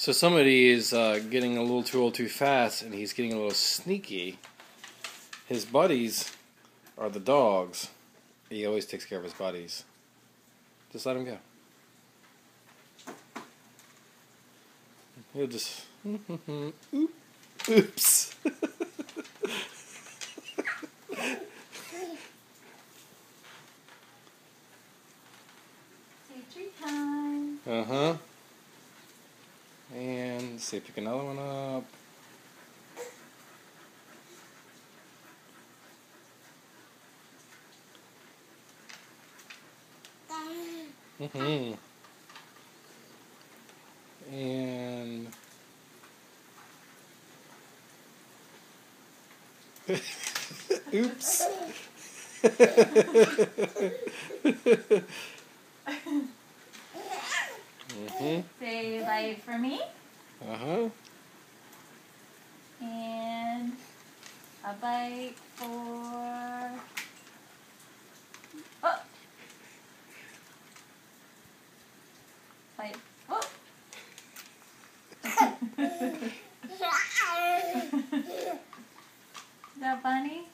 So somebody is getting a little too old too fast, and he's getting a little sneaky. His buddies are the dogs. He always takes care of his buddies. Just let him go. He'll just... Oops. Treat time. Uh-huh. And let's see, pick another one up. Mm-hmm. And oops. Mm-hmm. Say light for me. Uh-huh. And a bite for... Oh! Bite. Oh! Is that funny?